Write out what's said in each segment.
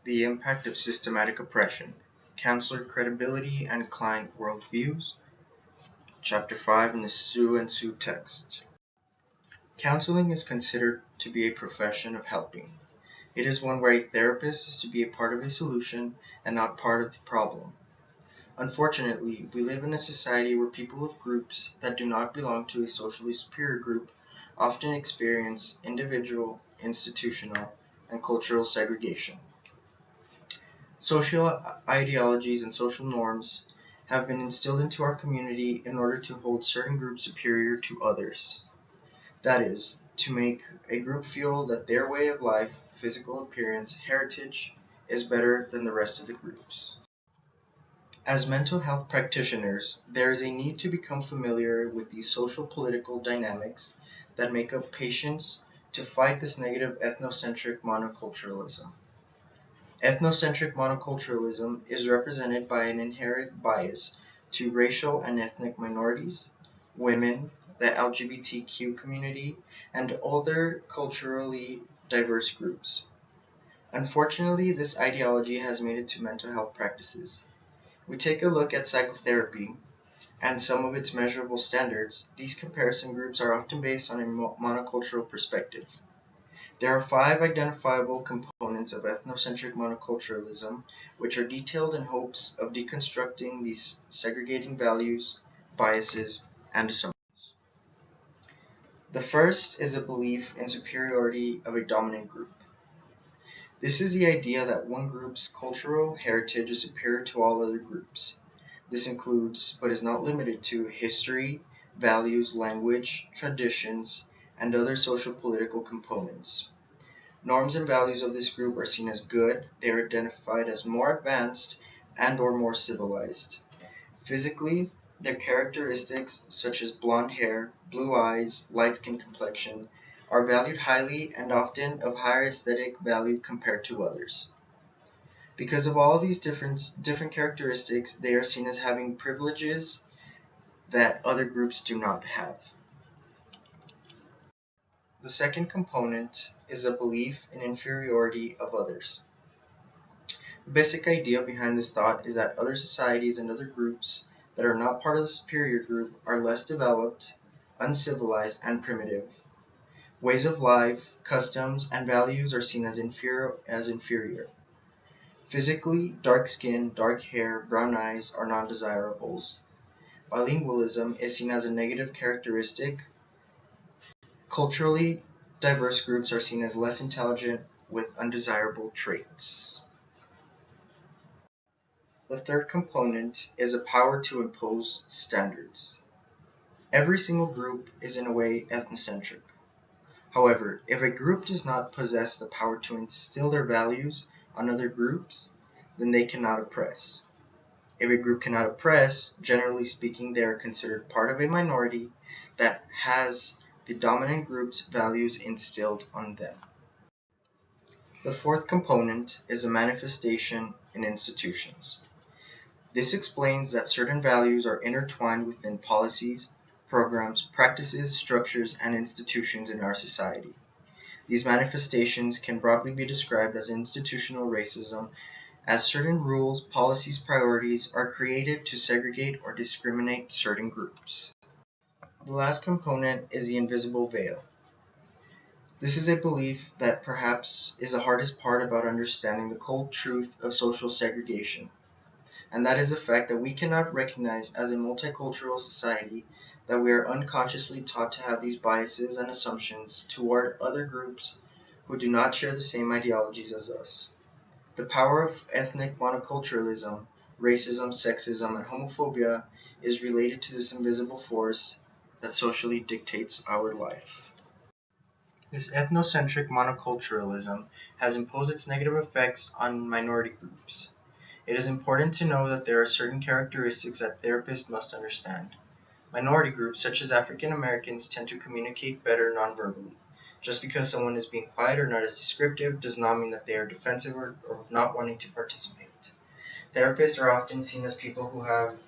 The impact of systematic oppression, counselor credibility and client worldviews, Chapter 5 in the Sue and Sue text. Counseling is considered to be a profession of helping. It is one where a therapist is to be a part of a solution and not part of the problem. Unfortunately, we live in a society where people of groups that do not belong to a socially superior group often experience individual, institutional, and cultural segregation. Social ideologies and social norms have been instilled into our community in order to hold certain groups superior to others. That is, to make a group feel that their way of life, physical appearance, heritage is better than the rest of the groups. As mental health practitioners, there is a need to become familiar with these social political dynamics that make up patients to fight this negative ethnocentric monoculturalism. Ethnocentric monoculturalism is represented by an inherent bias to racial and ethnic minorities, women, the LGBTQ community, and other culturally diverse groups. Unfortunately, this ideology has made it to mental health practices. We take a look at psychotherapy and some of its measurable standards. These comparison groups are often based on a monocultural perspective. There are 5 identifiable components of ethnocentric monoculturalism, which are detailed in hopes of deconstructing these segregating values, biases, and assumptions. The first is a belief in superiority of a dominant group. This is the idea that one group's cultural heritage is superior to all other groups. This includes, but is not limited to, history, values, language, traditions, and other social political components. Norms and values of this group are seen as good. They are identified as more advanced and or more civilized. Physically, their characteristics such as blonde hair, blue eyes, light skin complexion are valued highly and often of higher aesthetic value compared to others. Because of all these different characteristics, they are seen as having privileges that other groups do not have. The second component is a belief in inferiority of others. The basic idea behind this thought is that other societies and other groups that are not part of the superior group are less developed, uncivilized, and primitive. Ways of life, customs, and values are seen as inferior. Physically, dark skin, dark hair, brown eyes are non-desirables. Bilingualism is seen as a negative characteristic. Culturally diverse groups are seen as less intelligent with undesirable traits. The third component is a power to impose standards. Every single group is in a way ethnocentric. However, if a group does not possess the power to instill their values on other groups, then they cannot oppress. If a group cannot oppress, generally speaking, they are considered part of a minority that has the dominant group's values instilled on them. The fourth component is a manifestation in institutions. This explains that certain values are intertwined within policies, programs, practices, structures, and institutions in our society. These manifestations can broadly be described as institutional racism, as certain rules, policies, priorities are created to segregate or discriminate certain groups. The last component is the invisible veil. This is a belief that perhaps is the hardest part about understanding the cold truth of social segregation, and that is the fact that we cannot recognize as a multicultural society that we are unconsciously taught to have these biases and assumptions toward other groups who do not share the same ideologies as us. The power of ethnic monoculturalism, racism, sexism, and homophobia is related to this invisible force that socially dictates our life. This ethnocentric monoculturalism has imposed its negative effects on minority groups. It is important to know that there are certain characteristics that therapists must understand. Minority groups, such as African Americans, tend to communicate better nonverbally. Just because someone is being quiet or not as descriptive does not mean that they are defensive or not wanting to participate. Therapists are often seen as people who have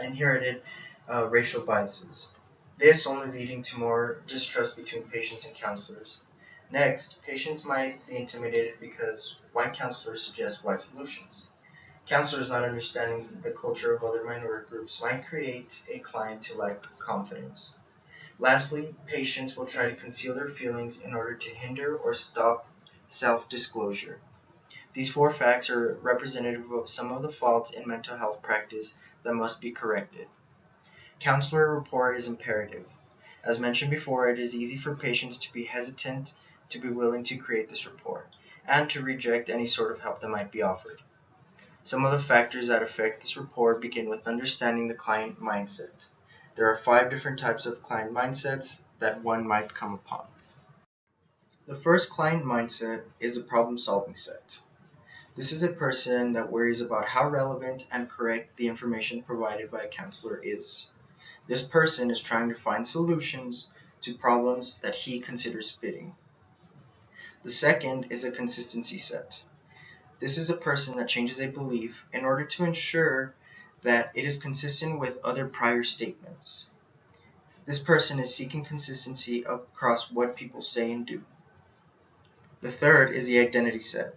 inherited racial biases. This only leading to more distrust between patients and counselors. Next, patients might be intimidated because white counselors suggest white solutions. Counselors not understanding the culture of other minority groups might create a client to lack confidence. Lastly, patients will try to conceal their feelings in order to hinder or stop self-disclosure. These four facts are representative of some of the faults in mental health practice that must be corrected. Counselor rapport is imperative. As mentioned before, it is easy for patients to be hesitant to be willing to create this rapport and to reject any sort of help that might be offered. Some of the factors that affect this rapport begin with understanding the client mindset. There are 5 different types of client mindsets that one might come upon. The first client mindset is a problem-solving set. This is a person that worries about how relevant and correct the information provided by a counselor is. This person is trying to find solutions to problems that he considers fitting. The second is a consistency set. This is a person that changes a belief in order to ensure that it is consistent with other prior statements. This person is seeking consistency across what people say and do. The third is the identity set.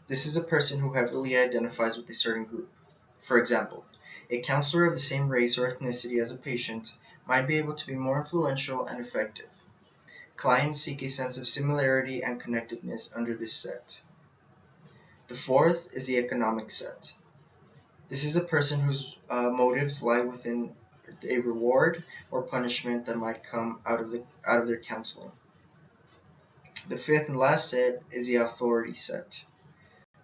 This is a person who heavily identifies with a certain group. For example, a counselor of the same race or ethnicity as a patient might be able to be more influential and effective. Clients seek a sense of similarity and connectedness under this set. The fourth is the economic set. This is a person whose motives lie within a reward or punishment that might come out of their counseling. The fifth and last set is the authority set.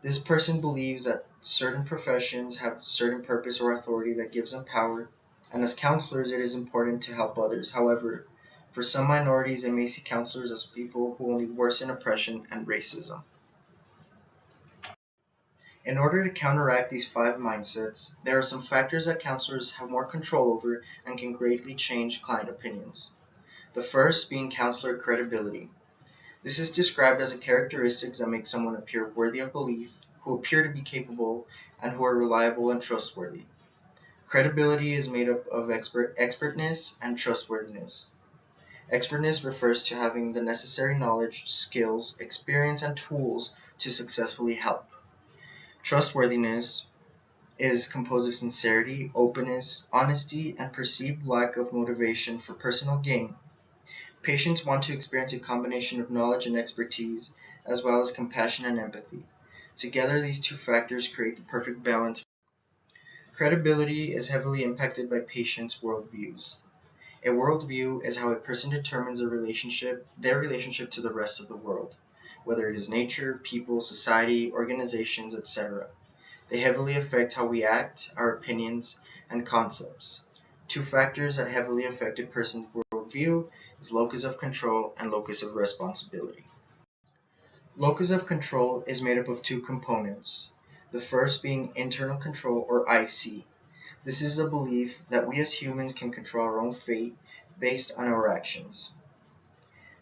This person believes that certain professions have certain purpose or authority that gives them power, and as counselors it is important to help others. However, for some minorities they may see counselors as people who only worsen oppression and racism. In order to counteract these 5 mindsets, there are some factors that counselors have more control over and can greatly change client opinions. The first being counselor credibility. This is described as a characteristic that makes someone appear worthy of belief, who appear to be capable, and who are reliable and trustworthy. Credibility is made up of expertness and trustworthiness. Expertness refers to having the necessary knowledge, skills, experience, and tools to successfully help. Trustworthiness is composed of sincerity, openness, honesty, and perceived lack of motivation for personal gain. Patients want to experience a combination of knowledge and expertise, as well as compassion and empathy. Together, these 2 factors create the perfect balance. Credibility is heavily impacted by patients' worldviews. A worldview is how a person determines their relationship to the rest of the world, whether it is nature, people, society, organizations, etc. They heavily affect how we act, our opinions, and concepts. 2 factors that heavily affect a person's worldview is locus of control and locus of responsibility. Locus of control is made up of 2 components. The first being internal control, or IC. This is a belief that we as humans can control our own fate based on our actions.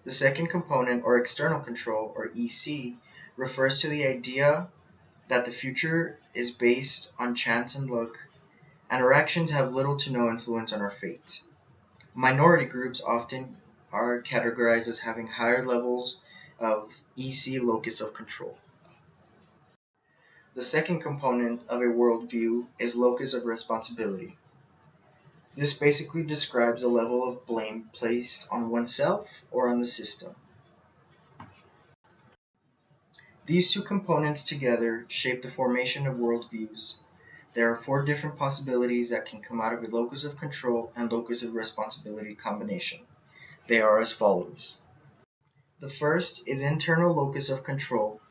The second component, or external control, or EC, refers to the idea that the future is based on chance and luck, and our actions have little to no influence on our fate. Minority groups often are categorized as having higher levels of EC, locus of control. The second component of a worldview is locus of responsibility. This basically describes a level of blame placed on oneself or on the system. These 2 components together shape the formation of worldviews. There are 4 different possibilities that can come out of a locus of control and locus of responsibility combination. They are as follows. The first is internal locus of control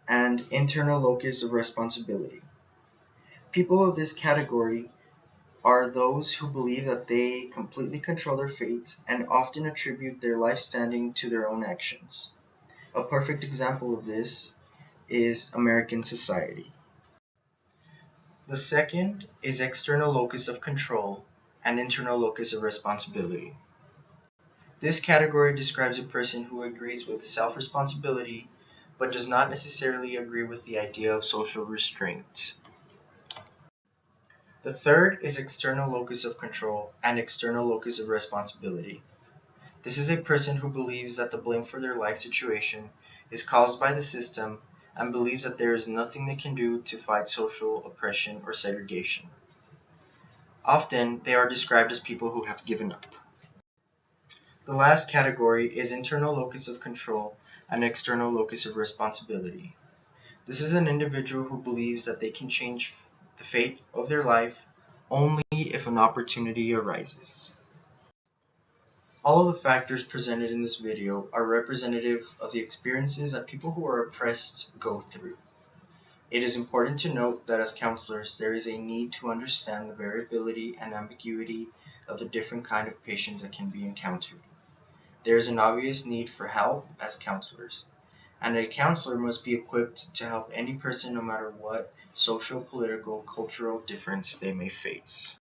and internal locus of responsibility. People of this category are those who believe that they completely control their fate and often attribute their life standing to their own actions. A perfect example of this is American society. The second is external locus of control and internal locus of responsibility. This category describes a person who agrees with self-responsibility but does not necessarily agree with the idea of social restraint. The third is external locus of control and external locus of responsibility. This is a person who believes that the blame for their life situation is caused by the system and believes that there is nothing they can do to fight social oppression or segregation. Often, they are described as people who have given up. The last category is internal locus of control and external locus of responsibility. This is an individual who believes that they can change the fate of their life only if an opportunity arises. All of the factors presented in this video are representative of the experiences that people who are oppressed go through. It is important to note that as counselors, there is a need to understand the variability and ambiguity of the different kind of patients that can be encountered. There is an obvious need for help as counselors, and a counselor must be equipped to help any person no matter what social, political, cultural difference they may face.